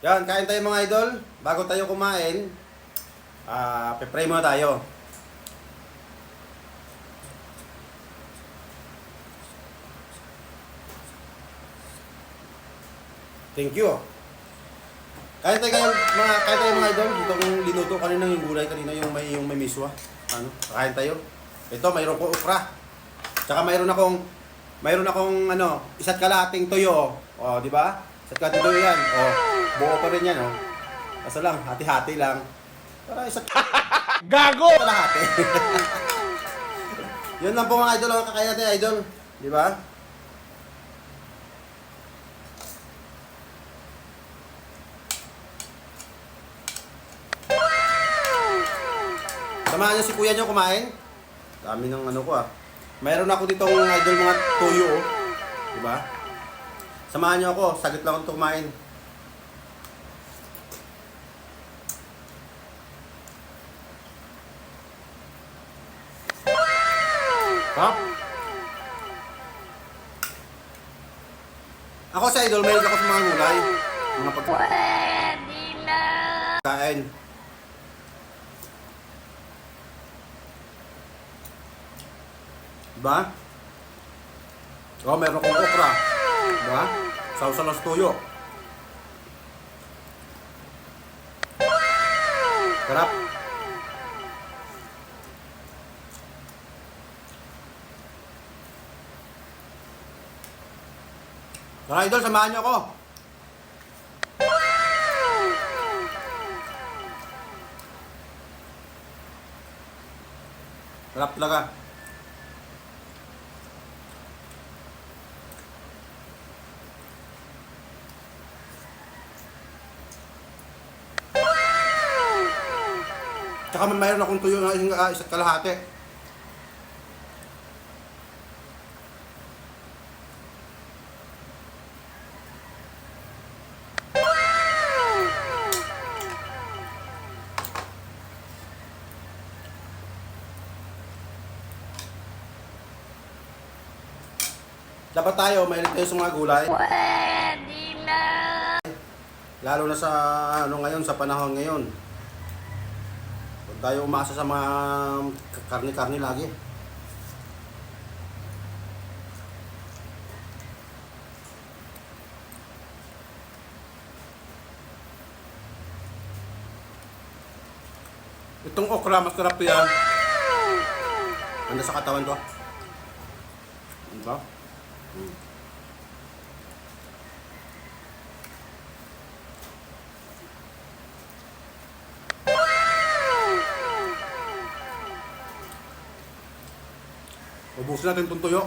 Yan, kain tayo mga idol. Bago tayo kumain, pe-pray muna tayo. Thank you. Kain tayo mga idol. Itong linuto kanina yung gulay kanina yung may miswa. Ano? Kain tayo. Ito mayroon ko okra. Tsaka mayroon akong isa't kalahating tuyo. Oh, di ba? Isa't kalahating tuyo yan. Oh, buo pa rin yan, oh. Kaso lang, hati-hati lang. Para isa't Gago! kalahati. Yun lang po mga idol ang kakain natin, idol. Di ba? Samahan niyo si kuya niyo kumain. Dami ng ano ko ah. Mayroon ako ditong idol mga tuyo oh. Di ba? Samahan niyo ako, saglit lang ako kumain. Ha? Ako sa idol, mahilig ako sa mga gulay. Mga pagkain. Diba? Oh, meron akong okra. Diba? Sausaw sa tuyo. Sarap. Mga idol, samahan niyo ako. Sarap talaga. Tsaka mayroon akong tuyo na isa't kalahati. Dapat tayo, mahilig tayo sa mga gulay. Pwede na! Lalo na sa ngayon, sa panahon ngayon. Huwag tayo umasa sa mga karni-karni lagi. Itong okra, masarap yan. Ganda sa katawan ko. Diba? Ubusin natin itong tuyo.